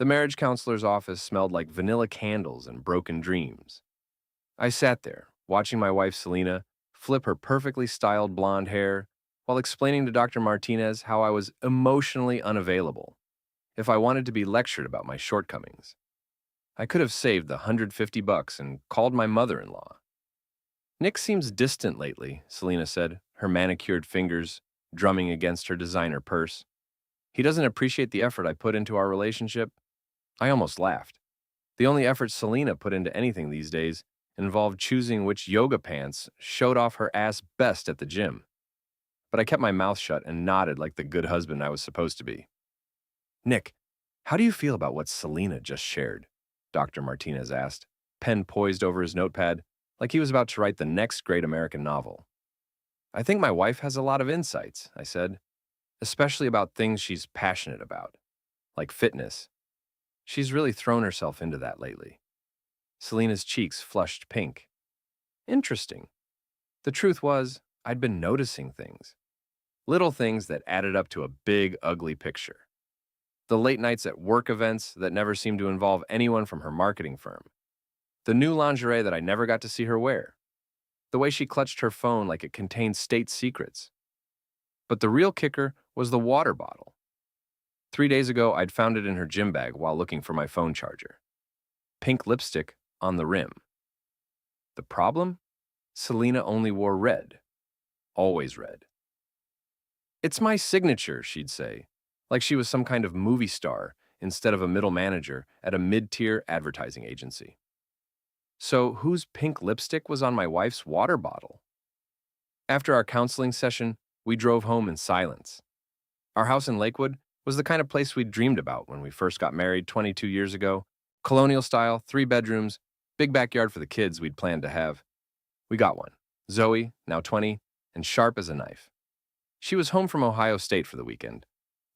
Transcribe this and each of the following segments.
The marriage counselor's office smelled like vanilla candles and broken dreams. I sat there, watching my wife Selena flip her perfectly styled blonde hair while explaining to Dr. Martinez how I was emotionally unavailable if I wanted to be lectured about my shortcomings. I could have saved the $150 and called my mother-in-law. Nick seems distant lately, Selena said, her manicured fingers drumming against her designer purse. He doesn't appreciate the effort I put into our relationship. I almost laughed. The only effort Selena put into anything these days involved choosing which yoga pants showed off her ass best at the gym. But I kept my mouth shut and nodded like the good husband I was supposed to be. Nick, how do you feel about what Selena just shared? Dr. Martinez asked, pen poised over his notepad, like he was about to write the next great American novel. I think my wife has a lot of insights, I said, especially about things she's passionate about, like fitness. She's really thrown herself into that lately. Selena's cheeks flushed pink. Interesting. The truth was, I'd been noticing things. Little things that added up to a big, ugly picture. The late nights at work events that never seemed to involve anyone from her marketing firm. The new lingerie that I never got to see her wear. The way she clutched her phone like it contained state secrets. But the real kicker was the water bottle. 3 days ago, I'd found it in her gym bag while looking for my phone charger. Pink lipstick on the rim. The problem? Selena only wore red. Always red. It's my signature, she'd say, like she was some kind of movie star instead of a middle manager at a mid-tier advertising agency. So whose pink lipstick was on my wife's water bottle? After our counseling session, we drove home in silence. Our house in Lakewood was the kind of place we'd dreamed about when we first got married 22 years ago. Colonial style, 3 bedrooms, big backyard for the kids we'd planned to have. We got one. Zoe, now 20, and sharp as a knife. She was home from Ohio State for the weekend,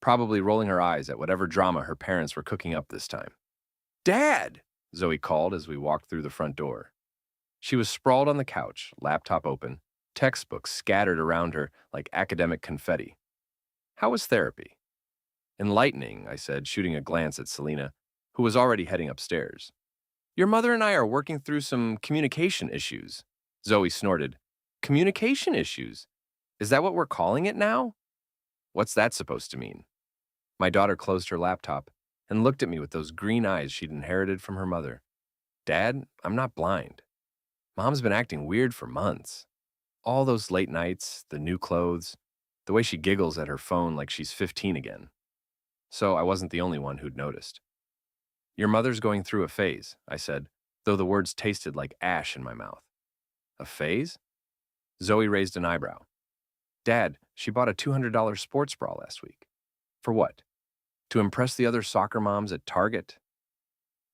probably rolling her eyes at whatever drama her parents were cooking up this time. Dad! Zoe called as we walked through the front door. She was sprawled on the couch, laptop open, textbooks scattered around her like academic confetti. How was therapy? Enlightening, I said, shooting a glance at Selena, who was already heading upstairs. Your mother and I are working through some communication issues. Zoe snorted. Communication issues? Is that what we're calling it now? What's that supposed to mean? My daughter closed her laptop and looked at me with those green eyes she'd inherited from her mother. Dad, I'm not blind. Mom's been acting weird for months. All those late nights, the new clothes, the way she giggles at her phone like she's 15 again. So I wasn't the only one who'd noticed. Your mother's going through a phase, I said, though the words tasted like ash in my mouth. A phase? Zoe raised an eyebrow. Dad, she bought a $200 sports bra last week. For what? To impress the other soccer moms at Target?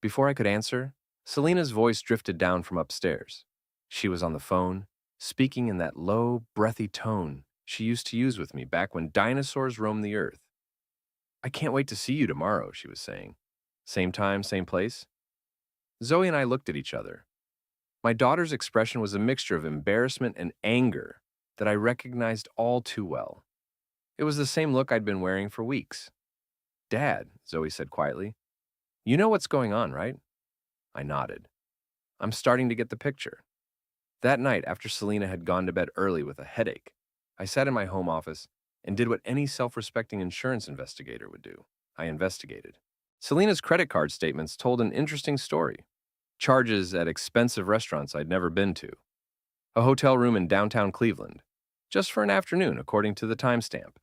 Before I could answer, Selena's voice drifted down from upstairs. She was on the phone, speaking in that low, breathy tone she used to use with me back when dinosaurs roamed the earth. I can't wait to see you tomorrow, she was saying. Same time, same place? Zoe and I looked at each other. My daughter's expression was a mixture of embarrassment and anger that I recognized all too well. It was the same look I'd been wearing for weeks. Dad, Zoe said quietly, you know what's going on, right? I nodded. I'm starting to get the picture. That night, after Selena had gone to bed early with a headache, I sat in my home office and did what any self-respecting insurance investigator would do. I investigated. Selena's credit card statements told an interesting story. Charges at expensive restaurants I'd never been to. A hotel room in downtown Cleveland, just for an afternoon according to the timestamp.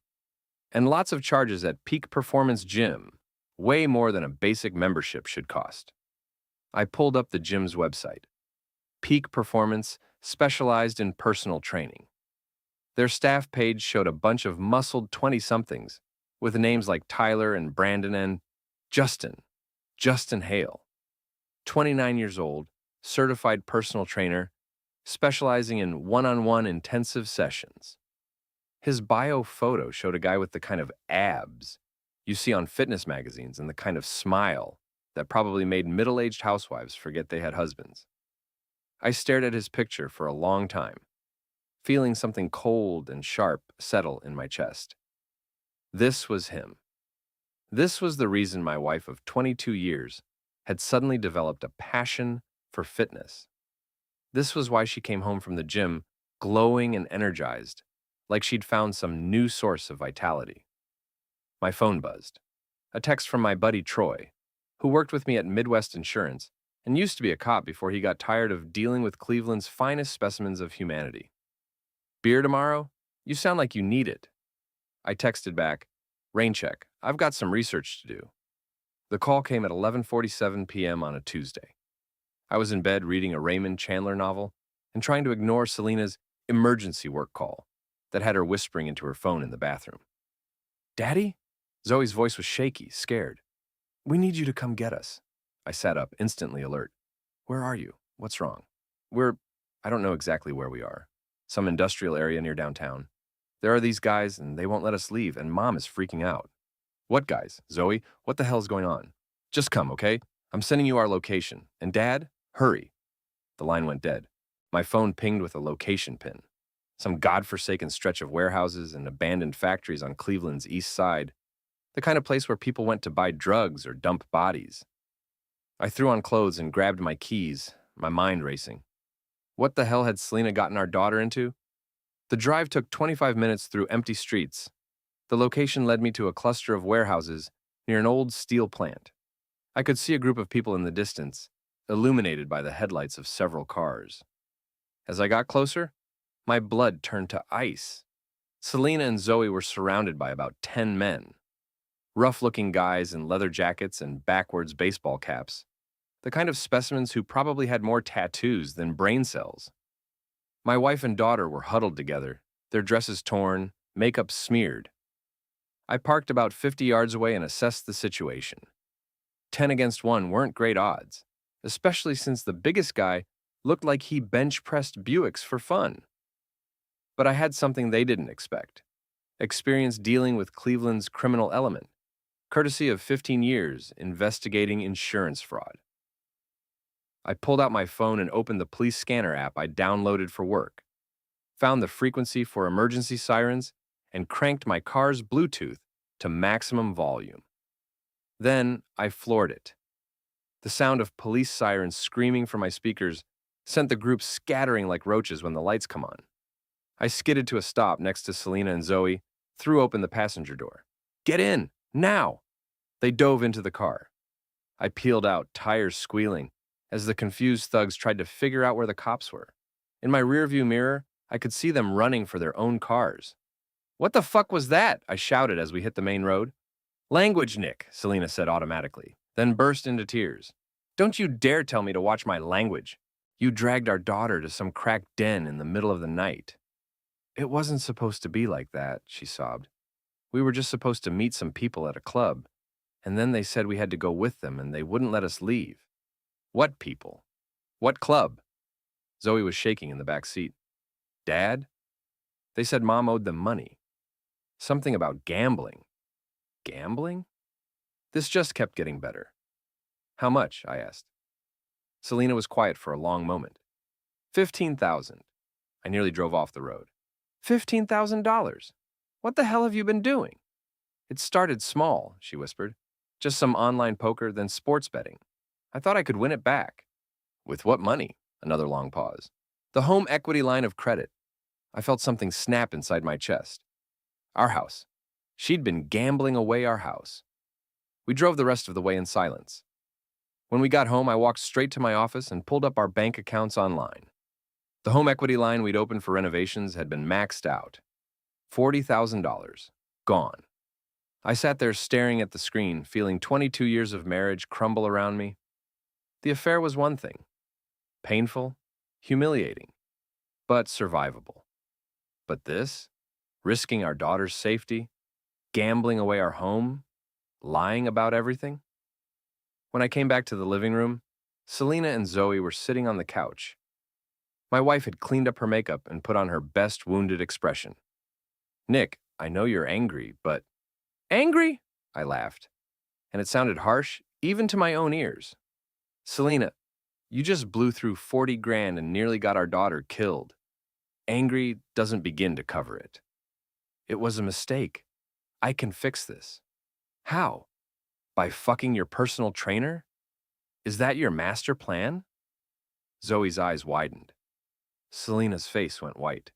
And lots of charges at Peak Performance Gym, way more than a basic membership should cost. I pulled up the gym's website. Peak Performance specialized in personal training. Their staff page showed a bunch of muscled 20-somethings with names like Tyler and Brandon and Justin Hale. 29 years old, certified personal trainer, specializing in one-on-one intensive sessions. His bio photo showed a guy with the kind of abs you see on fitness magazines and the kind of smile that probably made middle-aged housewives forget they had husbands. I stared at his picture for a long time, feeling something cold and sharp settle in my chest. This was him. This was the reason my wife of 22 years had suddenly developed a passion for fitness. This was why she came home from the gym glowing and energized, like she'd found some new source of vitality. My phone buzzed. A text from my buddy Troy, who worked with me at Midwest Insurance and used to be a cop before he got tired of dealing with Cleveland's finest specimens of humanity. Beer tomorrow? You sound like you need it. I texted back, rain check, I've got some research to do. The call came at 11:47 p.m. on a Tuesday. I was in bed reading a Raymond Chandler novel and trying to ignore Selena's emergency work call that had her whispering into her phone in the bathroom. Daddy? Zoe's voice was shaky, scared. We need you to come get us. I sat up, instantly alert. Where are you? What's wrong? I don't know exactly where we are. Some industrial area near downtown. There are these guys, and they won't let us leave, and Mom is freaking out. What guys? Zoe, what the hell's going on? Just come, okay? I'm sending you our location. And Dad, hurry. The line went dead. My phone pinged with a location pin. Some godforsaken stretch of warehouses and abandoned factories on Cleveland's east side. The kind of place where people went to buy drugs or dump bodies. I threw on clothes and grabbed my keys, my mind racing. What the hell had Selena gotten our daughter into? The drive took 25 minutes through empty streets. The location led me to a cluster of warehouses near an old steel plant. I could see a group of people in the distance, illuminated by the headlights of several cars. As I got closer, my blood turned to ice. Selena and Zoe were surrounded by about 10 men. Rough-looking guys in leather jackets and backwards baseball caps. The kind of specimens who probably had more tattoos than brain cells. My wife and daughter were huddled together, their dresses torn, makeup smeared. I parked about 50 yards away and assessed the situation. 10 against 1 weren't great odds, especially since the biggest guy looked like he bench-pressed Buicks for fun. But I had something they didn't expect. Experience dealing with Cleveland's criminal element, courtesy of 15 years investigating insurance fraud. I pulled out my phone and opened the police scanner app I downloaded for work, found the frequency for emergency sirens, and cranked my car's Bluetooth to maximum volume. Then I floored it. The sound of police sirens screaming from my speakers sent the group scattering like roaches when the lights come on. I skidded to a stop next to Selena and Zoe, threw open the passenger door. Get in, now! They dove into the car. I peeled out, tires squealing, as the confused thugs tried to figure out where the cops were. In my rearview mirror, I could see them running for their own cars. What the fuck was that? I shouted as we hit the main road. Language, Nick, Selena said automatically, then burst into tears. Don't you dare tell me to watch my language. You dragged our daughter to some cracked den in the middle of the night. It wasn't supposed to be like that, she sobbed. We were just supposed to meet some people at a club, and then they said we had to go with them and they wouldn't let us leave. What people? What club? Zoe was shaking in the back seat. Dad? They said Mom owed them money. Something about gambling. Gambling? This just kept getting better. How much? I asked. Selena was quiet for a long moment. 15,000. I nearly drove off the road. $15,000. What the hell have you been doing? It started small, she whispered. Just some online poker, then sports betting. I thought I could win it back. With what money? Another long pause. The home equity line of credit. I felt something snap inside my chest. Our house. She'd been gambling away our house. We drove the rest of the way in silence. When we got home, I walked straight to my office and pulled up our bank accounts online. The home equity line we'd opened for renovations had been maxed out. $40,000. Gone. I sat there staring at the screen, feeling 22 years of marriage crumble around me. The affair was one thing. Painful, humiliating, but survivable. But this? Risking our daughter's safety? Gambling away our home? Lying about everything? When I came back to the living room, Selena and Zoe were sitting on the couch. My wife had cleaned up her makeup and put on her best wounded expression. Nick, I know you're angry, but... Angry? I laughed. And it sounded harsh, even to my own ears. Selena, you just blew through 40 grand and nearly got our daughter killed. Angry doesn't begin to cover it. It was a mistake. I can fix this. How? By fucking your personal trainer? Is that your master plan? Zoe's eyes widened. Selena's face went white.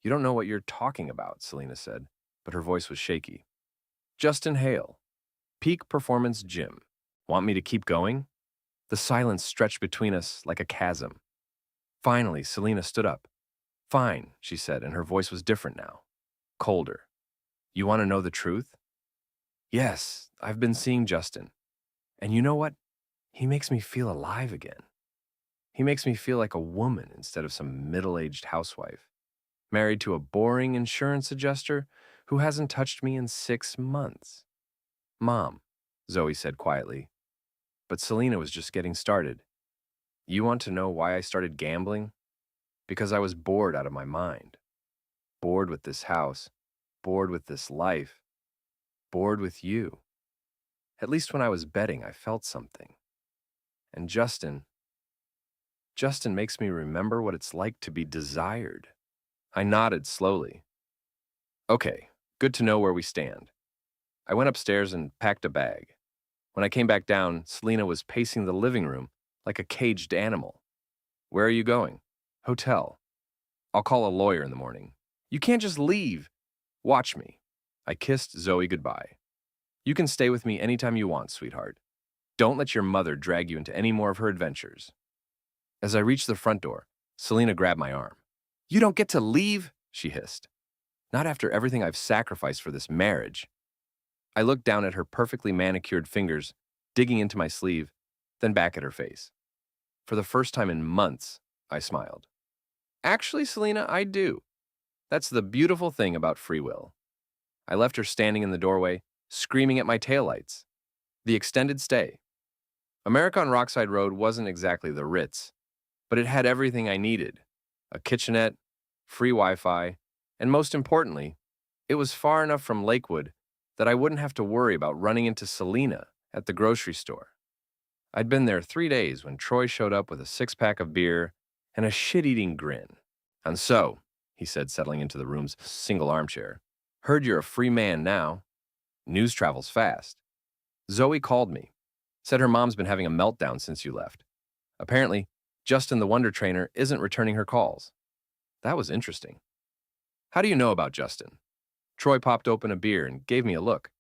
You don't know what you're talking about, Selena said, but her voice was shaky. Justin Hale, Peak Performance Gym. Want me to keep going? The silence stretched between us like a chasm. Finally, Selena stood up. Fine, she said, and her voice was different now. Colder. You want to know the truth? Yes, I've been seeing Justin. And you know what? He makes me feel alive again. He makes me feel like a woman instead of some middle-aged housewife, married to a boring insurance adjuster who hasn't touched me in 6 months. Mom, Zoe said quietly, but Selena was just getting started. You want to know why I started gambling? Because I was bored out of my mind. Bored with this house, bored with this life, bored with you. At least when I was betting, I felt something. And Justin makes me remember what it's like to be desired. I nodded slowly. Okay, good to know where we stand. I went upstairs and packed a bag. When I came back down, Selena was pacing the living room like a caged animal. Where are you going? Hotel. I'll call a lawyer in the morning. You can't just leave. Watch me. I kissed Zoe goodbye. You can stay with me anytime you want, sweetheart. Don't let your mother drag you into any more of her adventures. As I reached the front door, Selena grabbed my arm. You don't get to leave, she hissed. Not after everything I've sacrificed for this marriage. I looked down at her perfectly manicured fingers, digging into my sleeve, then back at her face. For the first time in months, I smiled. Actually, Selena, I do. That's the beautiful thing about free will. I left her standing in the doorway, screaming at my taillights. The extended stay. America on Rockside Road wasn't exactly the Ritz, but it had everything I needed. A kitchenette, free Wi-Fi, and most importantly, it was far enough from Lakewood that I wouldn't have to worry about running into Selena at the grocery store. I'd been there 3 days when Troy showed up with a 6-pack of beer and a shit-eating grin. And so, he said, settling into the room's single armchair, heard you're a free man now. News travels fast. Zoe called me, said her mom's been having a meltdown since you left. Apparently, Justin the Wonder Trainer isn't returning her calls. That was interesting. How do you know about Justin? Troy popped open a beer and gave me a look.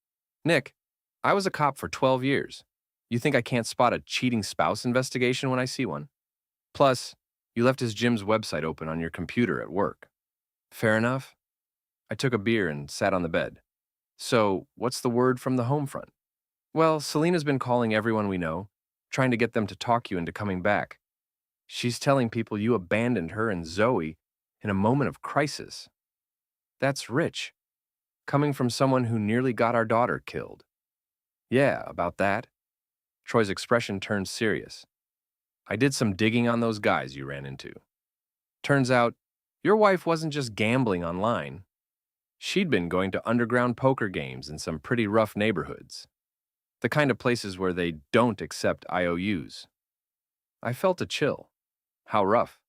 Nick, I was a cop for 12 years. You think I can't spot a cheating spouse investigation when I see one? Plus, you left his gym's website open on your computer at work. Fair enough. I took a beer and sat on the bed. So, what's the word from the home front? Well, Selena's been calling everyone we know, trying to get them to talk you into coming back. She's telling people you abandoned her and Zoe in a moment of crisis. That's rich, coming from someone who nearly got our daughter killed. Yeah, about that. Troy's expression turned serious. I did some digging on those guys you ran into. Turns out, your wife wasn't just gambling online. She'd been going to underground poker games in some pretty rough neighborhoods. The kind of places where they don't accept IOUs. I felt a chill. How rough?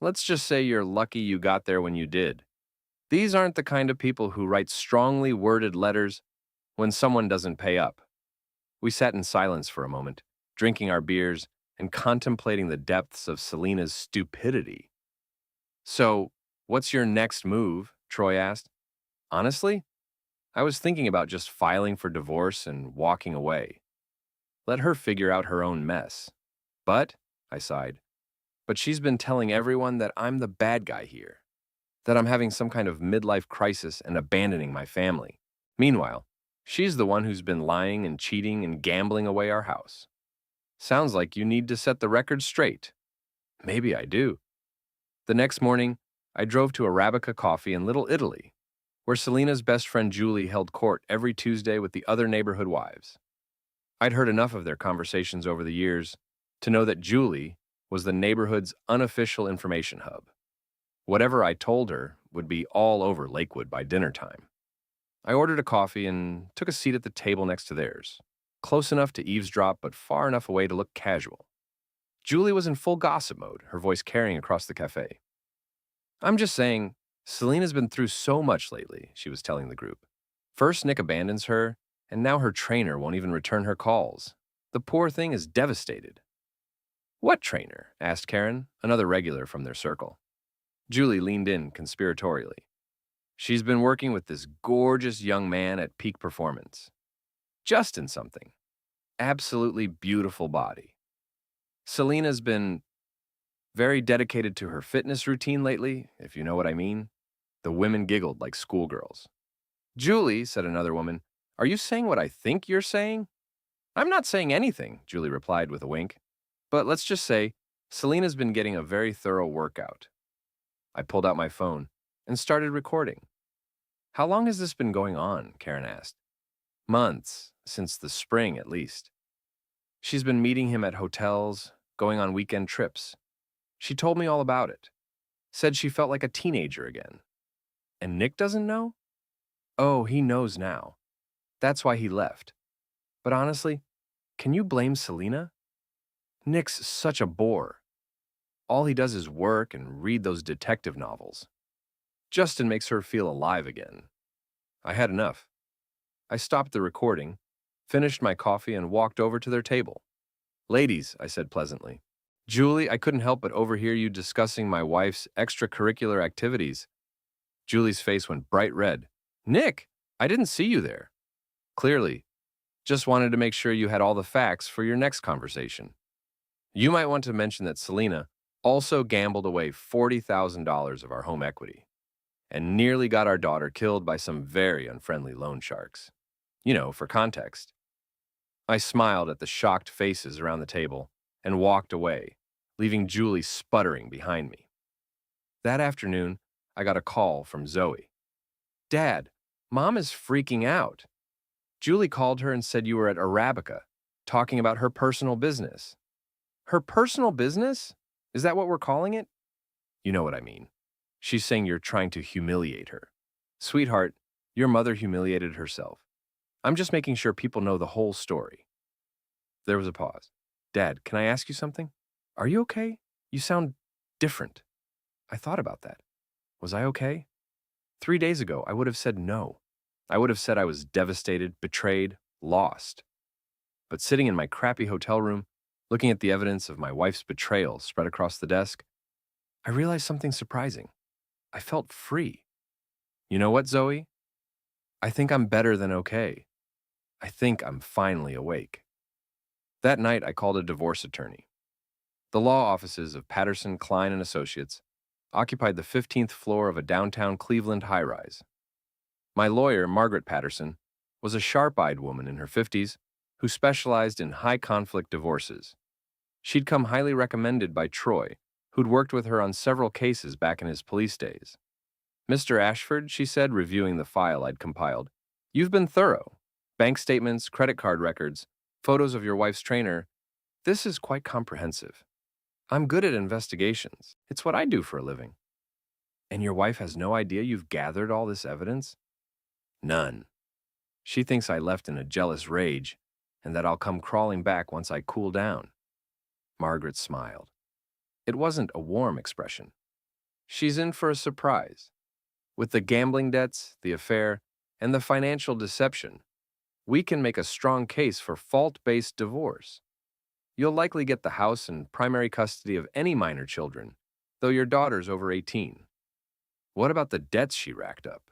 Let's just say you're lucky you got there when you did. These aren't the kind of people who write strongly worded letters when someone doesn't pay up. We sat in silence for a moment, drinking our beers and contemplating the depths of Selena's stupidity. So, what's your next move? Troy asked. Honestly, I was thinking about just filing for divorce and walking away. Let her figure out her own mess. But, I sighed, but she's been telling everyone that I'm the bad guy here, that I'm having some kind of midlife crisis and abandoning my family. Meanwhile, she's the one who's been lying and cheating and gambling away our house. Sounds like you need to set the record straight. Maybe I do. The next morning, I drove to Arabica Coffee in Little Italy, where Selena's best friend Julie held court every Tuesday with the other neighborhood wives. I'd heard enough of their conversations over the years to know that Julie was the neighborhood's unofficial information hub. Whatever I told her would be all over Lakewood by dinner time. I ordered a coffee and took a seat at the table next to theirs, close enough to eavesdrop but far enough away to look casual. Julie was in full gossip mode, her voice carrying across the cafe. I'm just saying, Selena's been through so much lately, she was telling the group. First, Nick abandons her, And now her trainer won't even return her calls. The poor thing is devastated. What trainer? Asked Karen, another regular from their circle. Julie leaned in conspiratorially. She's been working with this gorgeous young man at peak performance. Justin something. Absolutely beautiful body. Selena's been very dedicated to her fitness routine lately, if you know what I mean. The women giggled like schoolgirls. Julie, said another woman, are you saying what I think you're saying? I'm not saying anything, Julie replied with a wink. But let's just say, Selena's been getting a very thorough workout. I pulled out my phone and started recording. How long has this been going on? Karen asked. Months, since the spring at least. She's been meeting him at hotels, going on weekend trips. She told me all about it. Said she felt like a teenager again. And Nick doesn't know? Oh, he knows now. That's why he left. But honestly, can you blame Selena? Nick's such a bore. All he does is work and read those detective novels. Justin makes her feel alive again. I had enough. I stopped the recording, finished my coffee, and walked over to their table. Ladies, I said pleasantly. Julie, I couldn't help but overhear you discussing my wife's extracurricular activities. Julie's face went bright red. Nick, I didn't see you there. Clearly. Just wanted to make sure you had all the facts for your next conversation. You might want to mention that Selena also gambled away $40,000 of our home equity and nearly got our daughter killed by some very unfriendly loan sharks. You know, for context. I smiled at the shocked faces around the table and walked away, leaving Julie sputtering behind me. That afternoon, I got a call from Zoe. Dad, Mom is freaking out. Julie called her and said you were at Arabica, talking about her personal business. Her personal business? Is that what we're calling it? You know what I mean. She's saying you're trying to humiliate her. Sweetheart, your mother humiliated herself. I'm just making sure people know the whole story. There was a pause. Dad, can I ask you something? Are you okay? You sound different. I thought about that. Was I okay? 3 days ago, I would have said no. I would have said I was devastated, betrayed, lost. But sitting in my crappy hotel room, looking at the evidence of my wife's betrayal spread across the desk, I realized something surprising. I felt free. You know what, Zoe? I think I'm better than okay. I think I'm finally awake. That night, I called a divorce attorney. The law offices of Patterson, Klein and Associates occupied the 15th floor of a downtown Cleveland high-rise. My lawyer, Margaret Patterson, was a sharp-eyed woman in her 50s who specialized in high-conflict divorces. She'd come highly recommended by Troy, who'd worked with her on several cases back in his police days. Mr. Ashford, she said, reviewing the file I'd compiled, you've been thorough. Bank statements, credit card records, photos of your wife's trainer. This is quite comprehensive. I'm good at investigations. It's what I do for a living. And your wife has no idea you've gathered all this evidence? None. She thinks I left in a jealous rage and that I'll come crawling back once I cool down. Margaret smiled. It wasn't a warm expression. She's in for a surprise. With the gambling debts, the affair, and the financial deception, we can make a strong case for fault-based divorce. You'll likely get the house and primary custody of any minor children, though your daughter's over 18. What about the debts she racked up?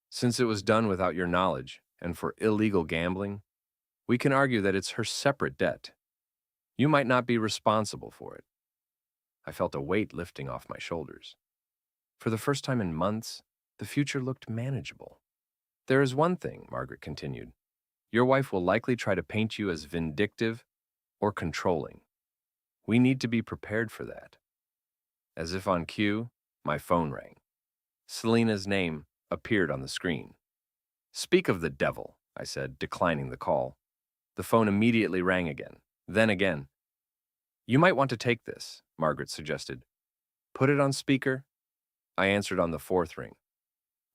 Since it was done without your knowledge and for illegal gambling, we can argue that it's her separate debt. You might not be responsible for it. I felt a weight lifting off my shoulders. For the first time in months, the future looked manageable. There is one thing, Margaret continued. Your wife will likely try to paint you as vindictive or controlling. We need to be prepared for that. As if on cue, my phone rang. Selena's name appeared on the screen. Speak of the devil, I said, declining the call. The phone immediately rang again, then again. You might want to take this, Margaret suggested. Put it on speaker. I answered on the fourth ring.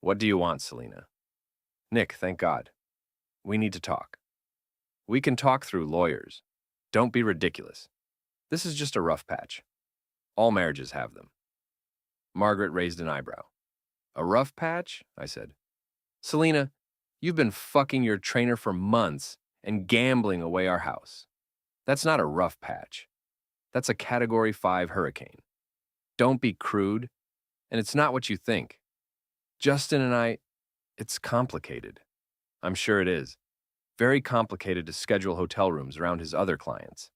What do you want, Selena? Nick, thank God. We need to talk. We can talk through lawyers. Don't be ridiculous. This is just a rough patch. All marriages have them. Margaret raised an eyebrow. A rough patch? I said. Selena, You've been fucking your trainer for months and gambling away our house. That's not a rough patch. That's a Category 5 hurricane. Don't be crude, and it's not what you think. Justin and I, it's complicated. I'm sure it is. Very complicated to schedule hotel rooms around his other clients.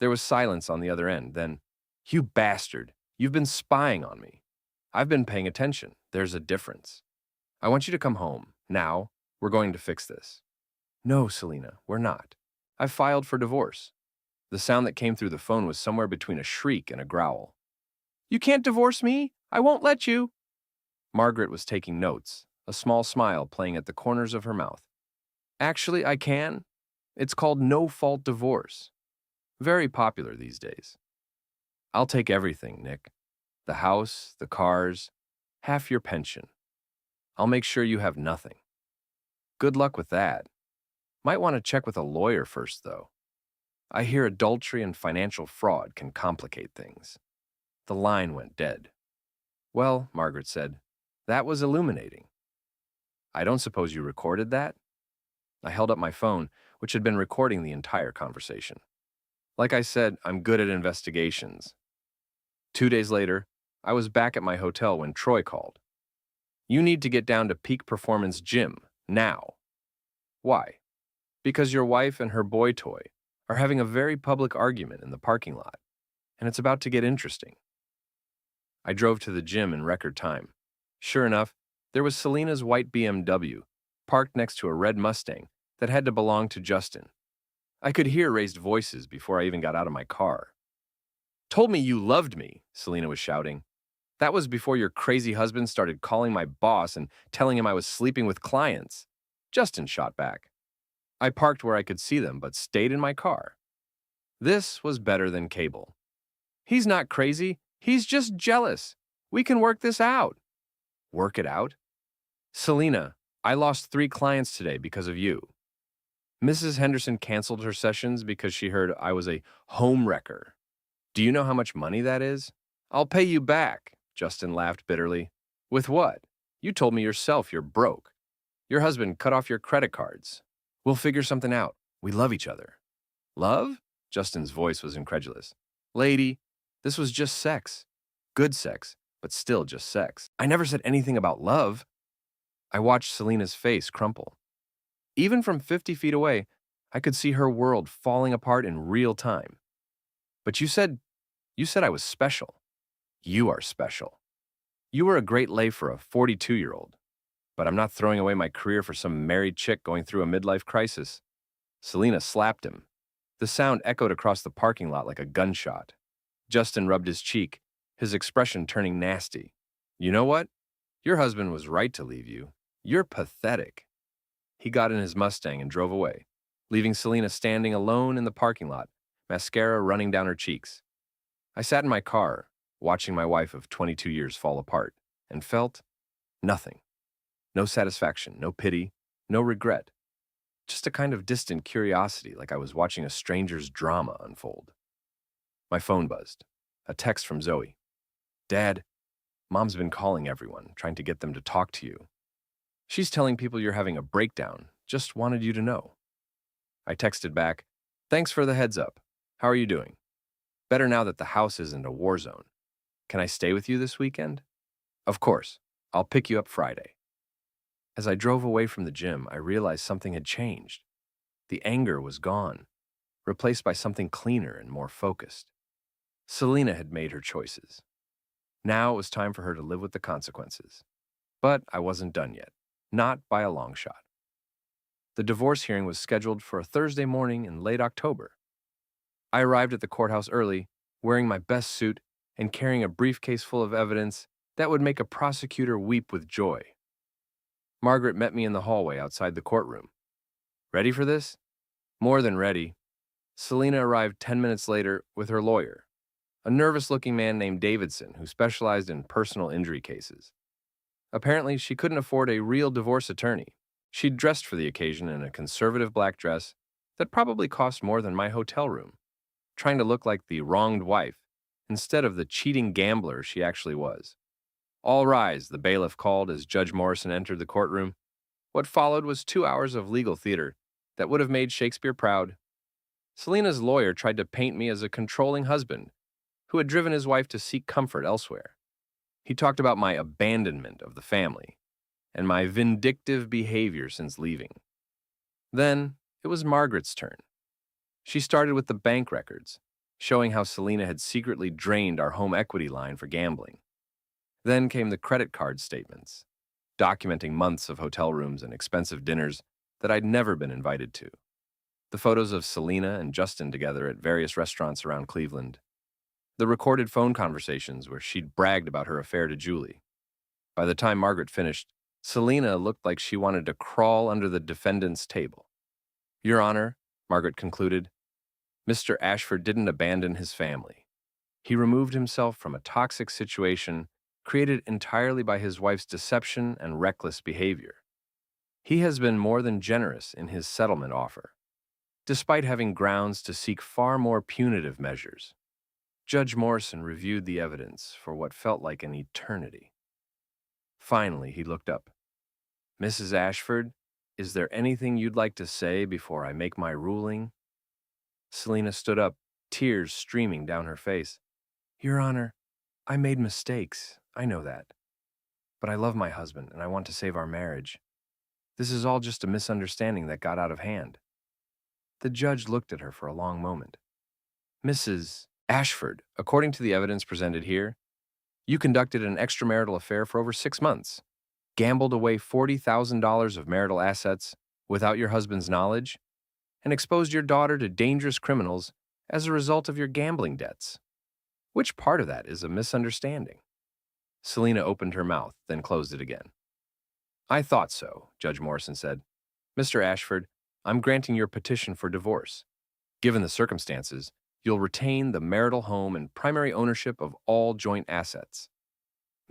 There was silence on the other end. Then, you bastard, you've been spying on me. I've been paying attention. There's a difference. I want you to come home. Now, we're going to fix this. No, Selena, we're not. I've filed for divorce. The sound that came through the phone was somewhere between a shriek and a growl. You can't divorce me. I won't let you. Margaret was taking notes, a small smile playing at the corners of her mouth. Actually, I can. It's called no-fault divorce. Very popular these days. I'll take everything, Nick. The house, the cars, half your pension. I'll make sure you have nothing. Good luck with that. Might want to check with a lawyer first, though. I hear adultery and financial fraud can complicate things. The line went dead. Well, Margaret said, that was illuminating. I don't suppose you recorded that? I held up my phone, which had been recording the entire conversation. Like I said, I'm good at investigations. 2 days later, I was back at my hotel when Troy called. You need to get down to Peak Performance Gym, now. Why? Because your wife and her boy toy are having a very public argument in the parking lot, and it's about to get interesting. I drove to the gym in record time. Sure enough, there was Selena's white BMW, parked next to a red Mustang that had to belong to Justin. I could hear raised voices before I even got out of my car. Told me you loved me, Selena was shouting. That was before your crazy husband started calling my boss and telling him I was sleeping with clients. Justin shot back. I parked where I could see them, but stayed in my car. This was better than cable. He's not crazy. He's just jealous. We can work this out. Work it out? Selena, I lost 3 clients today because of you. Mrs. Henderson canceled her sessions because she heard I was a home wrecker. Do you know how much money that is? I'll pay you back, Justin laughed bitterly. With what? You told me yourself you're broke. Your husband cut off your credit cards. We'll figure something out. We love each other. Love? Justin's voice was incredulous. Lady, this was just sex. Good sex, but still just sex. I never said anything about love. I watched Selena's face crumple. Even from 50 feet away, I could see her world falling apart in real time. But you said I was special. You are special. You were a great lay for a 42-year-old. But I'm not throwing away my career for some married chick going through a midlife crisis. Selena slapped him. The sound echoed across the parking lot like a gunshot. Justin rubbed his cheek, his expression turning nasty. You know what? Your husband was right to leave you. You're pathetic. He got in his Mustang and drove away, leaving Selena standing alone in the parking lot, mascara running down her cheeks. I sat in my car, watching my wife of 22 years fall apart, and felt nothing. No satisfaction, no pity, no regret. Just a kind of distant curiosity, like I was watching a stranger's drama unfold. My phone buzzed. A text from Zoe. Dad, Mom's been calling everyone, trying to get them to talk to you. She's telling people you're having a breakdown. Just wanted you to know. I texted back, thanks for the heads up. How are you doing? Better now that the house isn't a war zone. Can I stay with you this weekend? Of course. I'll pick you up Friday. As I drove away from the gym, I realized something had changed. The anger was gone, replaced by something cleaner and more focused. Selena had made her choices. Now it was time for her to live with the consequences. But I wasn't done yet, not by a long shot. The divorce hearing was scheduled for a Thursday morning in late October. I arrived at the courthouse early, wearing my best suit and carrying a briefcase full of evidence that would make a prosecutor weep with joy. Margaret met me in the hallway outside the courtroom. Ready for this? More than ready. Selena arrived 10 minutes later with her lawyer, a nervous-looking man named Davidson who specialized in personal injury cases. Apparently, she couldn't afford a real divorce attorney. She'd dressed for the occasion in a conservative black dress that probably cost more than my hotel room, trying to look like the wronged wife instead of the cheating gambler she actually was. All rise, the bailiff called as Judge Morrison entered the courtroom. What followed was 2 hours of legal theater that would have made Shakespeare proud. Selena's lawyer tried to paint me as a controlling husband who had driven his wife to seek comfort elsewhere. He talked about my abandonment of the family and my vindictive behavior since leaving. Then it was Margaret's turn. She started with the bank records, showing how Selena had secretly drained our home equity line for gambling. Then came the credit card statements, documenting months of hotel rooms and expensive dinners that I'd never been invited to. The photos of Selena and Justin together at various restaurants around Cleveland. The recorded phone conversations where she'd bragged about her affair to Julie. By the time Margaret finished, Selena looked like she wanted to crawl under the defendant's table. Your Honor, Margaret concluded, Mr. Ashford didn't abandon his family. He removed himself from a toxic situation created entirely by his wife's deception and reckless behavior. He has been more than generous in his settlement offer, despite having grounds to seek far more punitive measures. Judge Morrison reviewed the evidence for what felt like an eternity. Finally, he looked up. Mrs. Ashford, is there anything you'd like to say before I make my ruling? Selena stood up, tears streaming down her face. Your Honor, I made mistakes, I know that. But I love my husband and I want to save our marriage. This is all just a misunderstanding that got out of hand. The judge looked at her for a long moment. Mrs. Ashford, according to the evidence presented here, you conducted an extramarital affair for over 6 months, gambled away $40,000 of marital assets without your husband's knowledge, and exposed your daughter to dangerous criminals as a result of your gambling debts. Which part of that is a misunderstanding? Selena opened her mouth, then closed it again. I thought so, Judge Morrison said. Mr. Ashford, I'm granting your petition for divorce. Given the circumstances, you'll retain the marital home and primary ownership of all joint assets.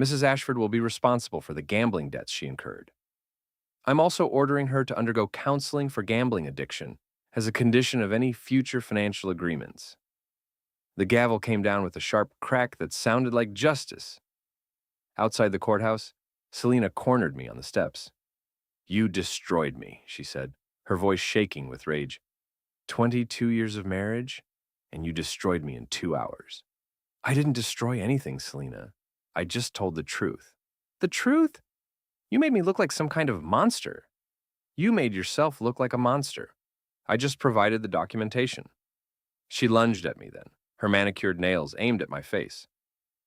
Mrs. Ashford will be responsible for the gambling debts she incurred. I'm also ordering her to undergo counseling for gambling addiction as a condition of any future financial agreements. The gavel came down with a sharp crack that sounded like justice. Outside the courthouse, Selena cornered me on the steps. You destroyed me, she said, her voice shaking with rage. 22 years of marriage, and you destroyed me in 2 hours. I didn't destroy anything, Selena. I just told the truth. The truth? You made me look like some kind of monster. You made yourself look like a monster. I just provided the documentation. She lunged at me then, her manicured nails aimed at my face.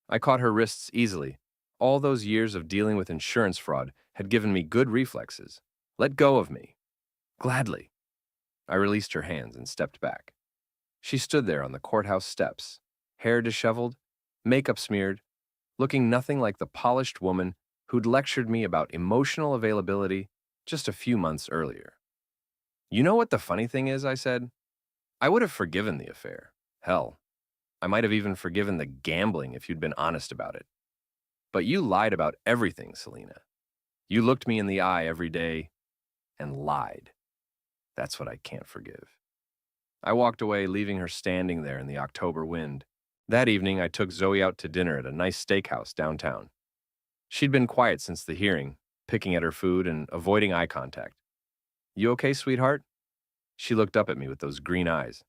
I caught her wrists easily. All those years of dealing with insurance fraud had given me good reflexes. Let go of me. Gladly. I released her hands and stepped back. She stood there on the courthouse steps, hair disheveled, makeup smeared, looking nothing like the polished woman who'd lectured me about emotional availability just a few months earlier. You know what the funny thing is, I said? I would have forgiven the affair. Hell, I might have even forgiven the gambling if you'd been honest about it. But you lied about everything, Selena. You looked me in the eye every day and lied. That's what I can't forgive. I walked away, leaving her standing there in the October wind. That evening, I took Zoe out to dinner at a nice steakhouse downtown. She'd been quiet since the hearing, picking at her food and avoiding eye contact. You okay, sweetheart? She looked up at me with those green eyes.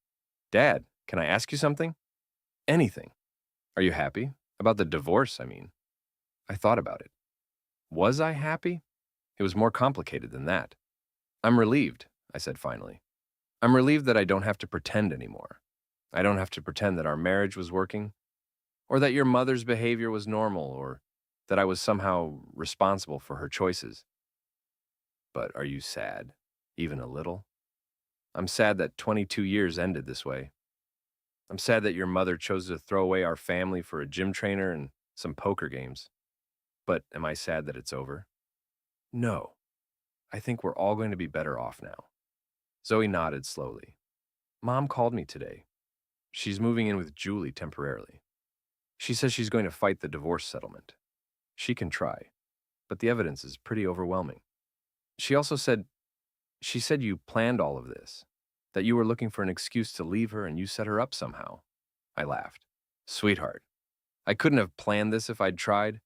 Dad, can I ask you something? Anything. Are you happy? About the divorce, I mean. I thought about it. Was I happy? It was more complicated than that. I'm relieved, I said finally. I'm relieved that I don't have to pretend anymore. I don't have to pretend that our marriage was working, or that your mother's behavior was normal, or that I was somehow responsible for her choices. But are you sad? Even a little? I'm sad that 22 years ended this way. I'm sad that your mother chose to throw away our family for a gym trainer and some poker games. But am I sad that it's over? No. I think we're all going to be better off now. Zoe nodded slowly. Mom called me today. She's moving in with Julie temporarily. She says she's going to fight the divorce settlement. She can try, but the evidence is pretty overwhelming. She also said you planned all of this, that you were looking for an excuse to leave her and you set her up somehow. I laughed. Sweetheart, I couldn't have planned this if I'd tried.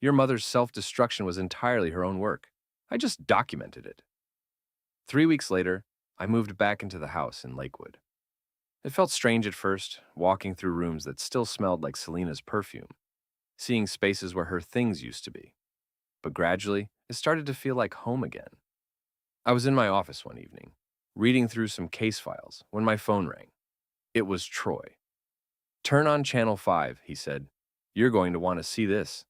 Your mother's self-destruction was entirely her own work. I just documented it. 3 weeks later, I moved back into the house in Lakewood. It felt strange at first, walking through rooms that still smelled like Selena's perfume, seeing spaces where her things used to be. But gradually, it started to feel like home again. I was in my office one evening, reading through some case files, when my phone rang. It was Troy. "Turn on Channel 5, he said. "You're going to want to see this."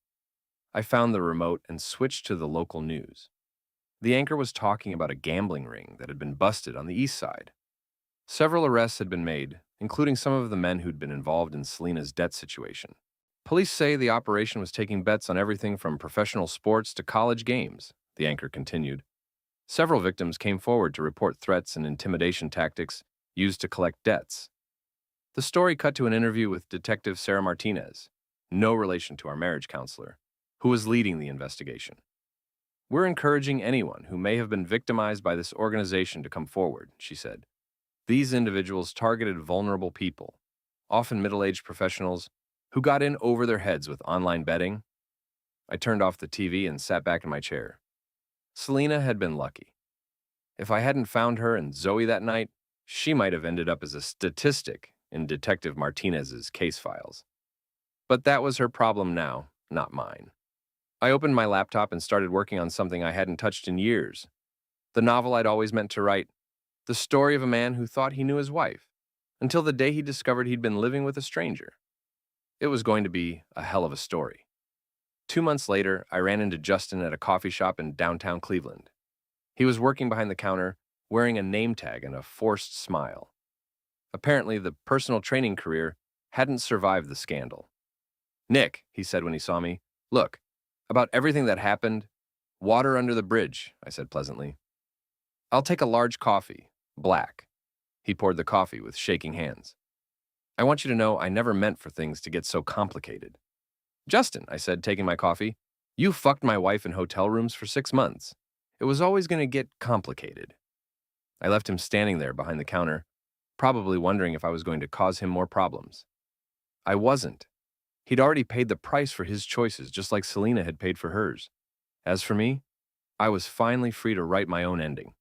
I found the remote and switched to the local news. The anchor was talking about a gambling ring that had been busted on the east side. Several arrests had been made, including some of the men who'd been involved in Selena's debt situation. Police say the operation was taking bets on everything from professional sports to college games, the anchor continued. Several victims came forward to report threats and intimidation tactics used to collect debts. The story cut to an interview with Detective Sarah Martinez, no relation to our marriage counselor, who was leading the investigation. "We're encouraging anyone who may have been victimized by this organization to come forward," she said. "These individuals targeted vulnerable people, often middle-aged professionals, who got in over their heads with online betting." I turned off the TV and sat back in my chair. Selena had been lucky. If I hadn't found her and Zoe that night, she might have ended up as a statistic in Detective Martinez's case files. But that was her problem now, not mine. I opened my laptop and started working on something I hadn't touched in years. The novel I'd always meant to write. The story of a man who thought he knew his wife, until the day he discovered he'd been living with a stranger. It was going to be a hell of a story. 2 months later, I ran into Justin at a coffee shop in downtown Cleveland. He was working behind the counter, wearing a name tag and a forced smile. Apparently, the personal training career hadn't survived the scandal. "Nick," he said when he saw me, "look, about everything that happened, water under the bridge," I said pleasantly. "I'll take a large coffee, black." He poured the coffee with shaking hands. "I want you to know I never meant for things to get so complicated." "Justin," I said, taking my coffee, "you fucked my wife in hotel rooms for 6 months. It was always going to get complicated." I left him standing there behind the counter, probably wondering if I was going to cause him more problems. I wasn't. He'd already paid the price for his choices, just like Selena had paid for hers. As for me, I was finally free to write my own ending.